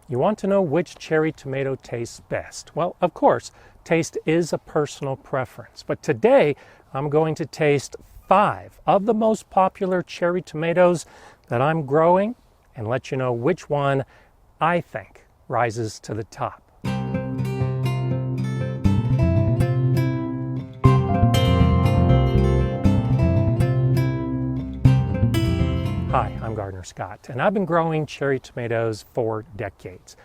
You want to know which cherry tomato tastes best. Well, of course, taste is a personal preference, but today I'm going to taste 5 of the most popular cherry tomatoes that I'm growing and let you know which one I think rises to the top. Hi, I'm Gardener Scott, and I've been growing cherry tomatoes for decades.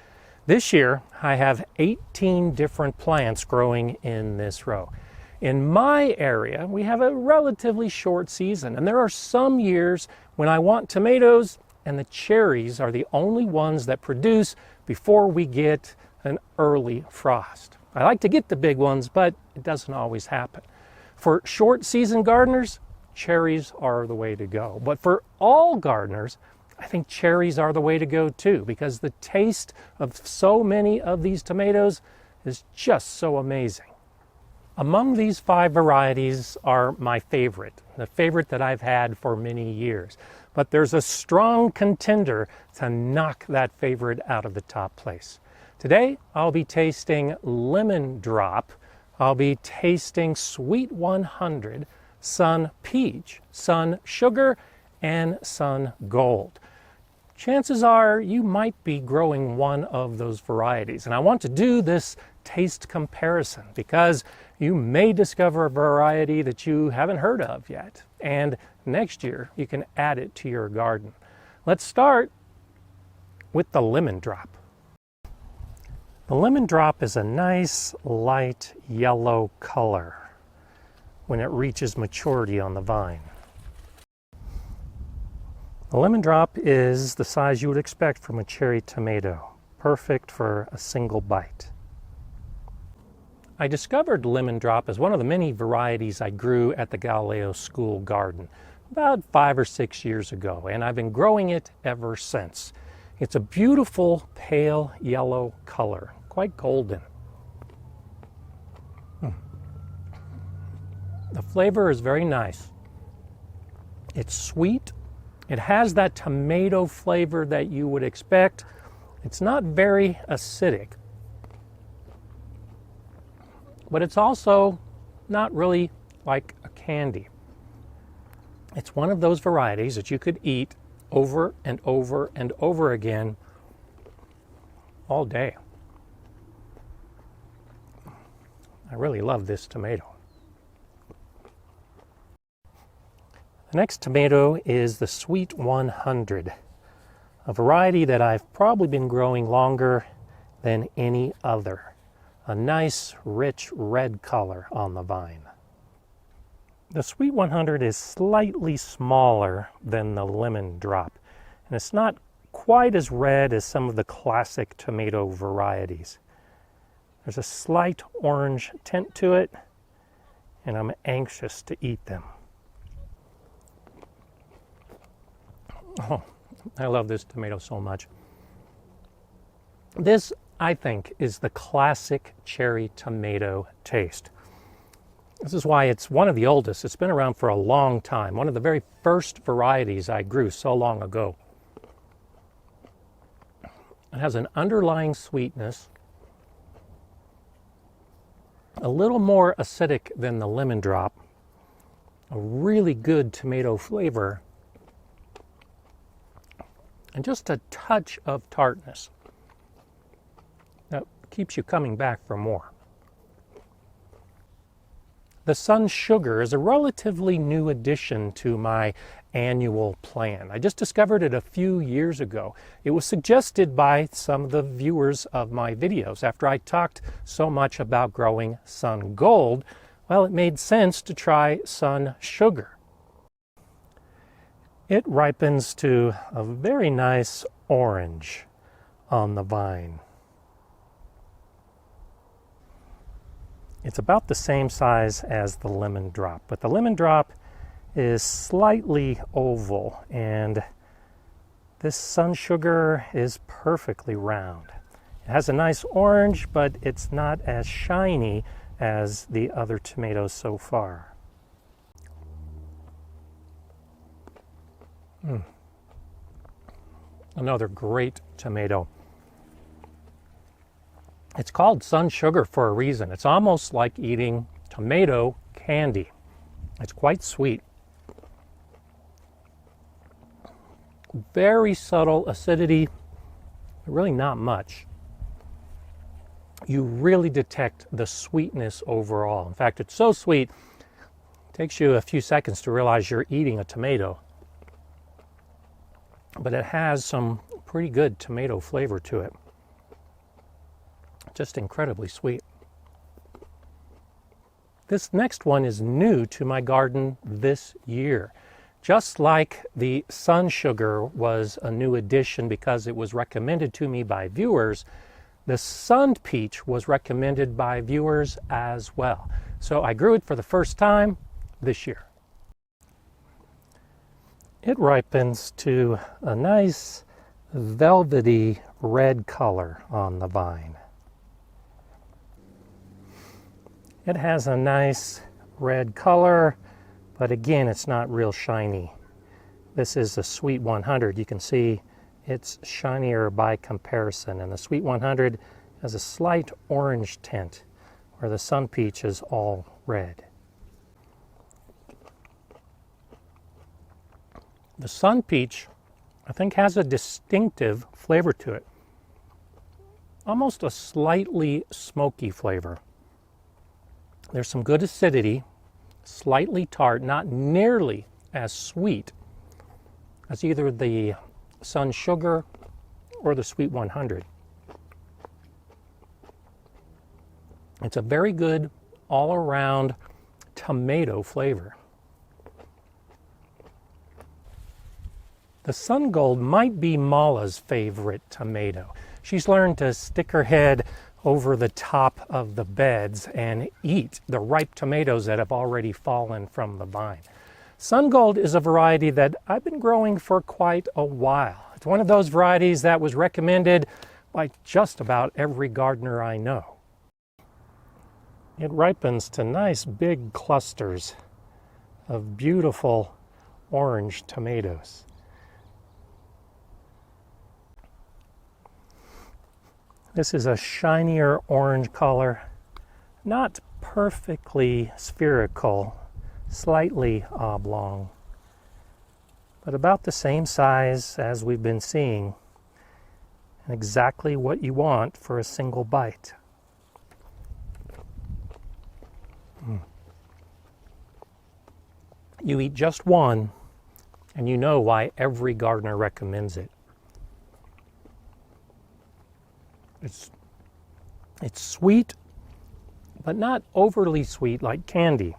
This year, I have 18 different plants growing in this row. In my area, we have a relatively short season, and there are some years when I want tomatoes and the cherries are the only ones that produce before we get an early frost. I like to get the big ones, but it doesn't always happen. For short season gardeners, cherries are the way to go. But for all gardeners, I think cherries are the way to go too, because the taste of so many of these tomatoes is just so amazing. Among these 5 varieties are my favorite, the favorite that I've had for many years. But there's a strong contender to knock that favorite out of the top place. Today, I'll be tasting Lemon Drop. I'll be tasting Sweet 100, Sun Peach, Sun Sugar, and Sun Gold. Chances are you might be growing one of those varieties, and I want to do this taste comparison because you may discover a variety that you haven't heard of yet, and next year you can add it to your garden. Let's start with the Lemon Drop. The Lemon Drop is a nice light yellow color when it reaches maturity on the vine. The Lemon Drop is the size you would expect from a cherry tomato, perfect for a single bite. I discovered Lemon Drop as one of the many varieties I grew at the Galileo School Garden about 5 or 6 years ago, and I've been growing it ever since. It's a beautiful pale yellow color, quite golden. The flavor is very nice. It's sweet. It has that tomato flavor that you would expect. It's not very acidic, but it's also not really like a candy. It's one of those varieties that you could eat over and over and over again all day. I really love this tomato. The next tomato is the Sweet 100, a variety that I've probably been growing longer than any other. A nice, rich red color on the vine. The Sweet 100 is slightly smaller than the Lemon Drop, and it's not quite as red as some of the classic tomato varieties. There's a slight orange tint to it, and I'm anxious to eat them. Oh, I love this tomato so much. This, I think, is the classic cherry tomato taste. This is why it's one of the oldest. It's been around for a long time. One of the very first varieties I grew so long ago. It has an underlying sweetness, a little more acidic than the Lemon Drop, a really good tomato flavor, and just a touch of tartness that keeps you coming back for more. The Sun Sugar is a relatively new addition to my annual plan. I just discovered it a few years ago. It was suggested by some of the viewers of my videos. After I talked so much about growing Sun Gold, well, it made sense to try Sun Sugar. It ripens to a very nice orange on the vine. It's about the same size as the Lemon Drop, but the Lemon Drop is slightly oval, and this Sun Sugar is perfectly round. It has a nice orange, but it's not as shiny as the other tomatoes so far. Another great tomato. It's called sun sugar for a reason. It's almost like eating tomato candy. It's quite sweet. Very subtle acidity, really not much. You really detect the sweetness overall. In fact, it's so sweet, it takes you a few seconds to realize you're eating a tomato. But it has some pretty good tomato flavor to it. Just incredibly sweet. This next one is new to my garden this year. Just like the sun sugar was a new addition because it was recommended to me by viewers, the sun peach was recommended by viewers as well. So I grew it for the first time this year. It ripens to a nice velvety red color on the vine. It has a nice red color, but again, it's not real shiny. This is the Sweet 100. You can see it's shinier by comparison, and the Sweet 100 has a slight orange tint, where the sun peach is all red. The sun peach, I think, has a distinctive flavor to it. Almost a slightly smoky flavor. There's some good acidity, slightly tart, not nearly as sweet as either the sun sugar or the Sweet 100. It's a very good all-around tomato flavor. The Sun Gold might be Mala's favorite tomato. She's learned to stick her head over the top of the beds and eat the ripe tomatoes that have already fallen from the vine. Sun Gold is a variety that I've been growing for quite a while. It's one of those varieties that was recommended by just about every gardener I know. It ripens to nice big clusters of beautiful orange tomatoes. This is a shinier orange color, not perfectly spherical, slightly oblong, but about the same size as we've been seeing, and exactly what you want for a single bite. You eat just one, and you know why every gardener recommends it. It's sweet, but not overly sweet like candy.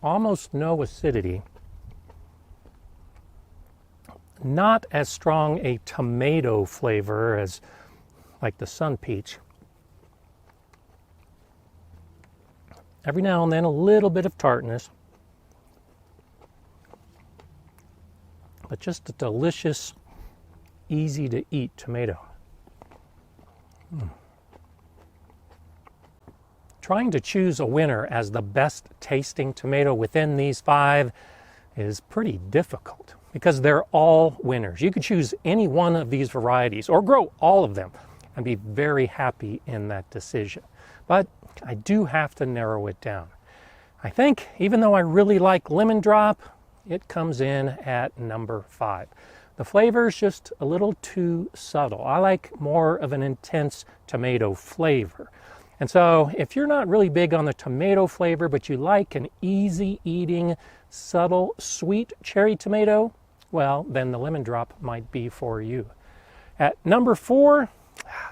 Almost no acidity. Not as strong a tomato flavor as like the sun peach. Every now and then a little bit of tartness, but just a delicious, easy to eat tomato. Trying to choose a winner as the best tasting tomato within these 5 is pretty difficult because they're all winners. You could choose any one of these varieties or grow all of them and be very happy in that decision. But I do have to narrow it down. I think even though I really like Lemon Drop, it comes in at number 5. The flavor is just a little too subtle. I like more of an intense tomato flavor. And so if you're not really big on the tomato flavor, but you like an easy eating, subtle, sweet cherry tomato, well, then the Lemon Drop might be for you. At number 4,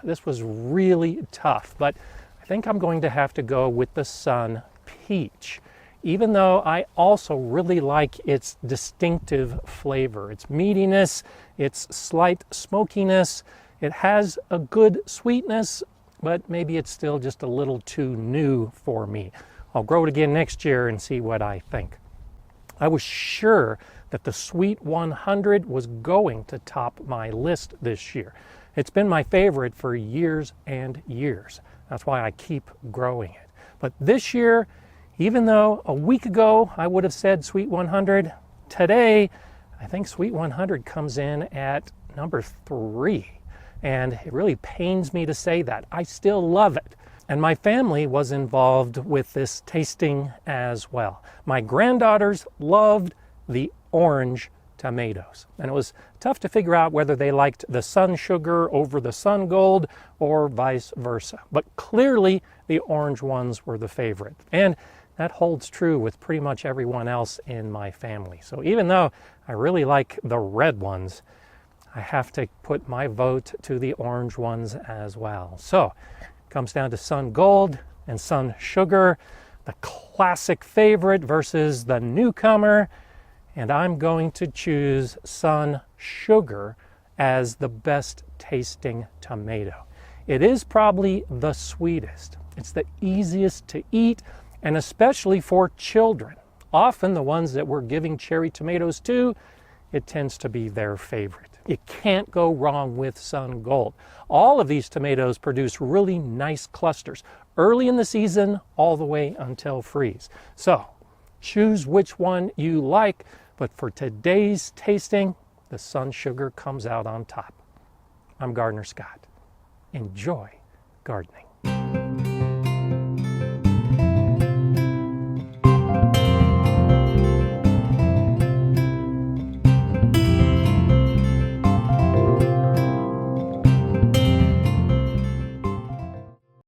this was really tough, but I think I'm going to have to go with the Sun Peach, even though I also really like its distinctive flavor, its meatiness, its slight smokiness. It has a good sweetness, but maybe it's still just a little too new for me. I'll grow it again next year and see what I think. I was sure that the Sweet 100 was going to top my list this year. It's been my favorite for years and years. That's why I keep growing it. But this year, even though a week ago I would have said Sweet 100, today I think Sweet 100 comes in at number 3. And it really pains me to say that. I still love it. And my family was involved with this tasting as well. My granddaughters loved the orange tomatoes. And it was tough to figure out whether they liked the sun sugar over the sun gold or vice versa. But clearly the orange ones were the favorite. And that holds true with pretty much everyone else in my family. So even though I really like the red ones, I have to put my vote to the orange ones as well. So it comes down to sun gold and sun sugar, the classic favorite versus the newcomer. And I'm going to choose sun sugar as the best tasting tomato. It is probably the sweetest. It's the easiest to eat, and especially for children. Often the ones that we're giving cherry tomatoes to, it tends to be their favorite. You can't go wrong with sun gold. All of these tomatoes produce really nice clusters early in the season all the way until freeze. So choose which one you like, but for today's tasting, the sun sugar comes out on top. I'm Gardener Scott. Enjoy gardening.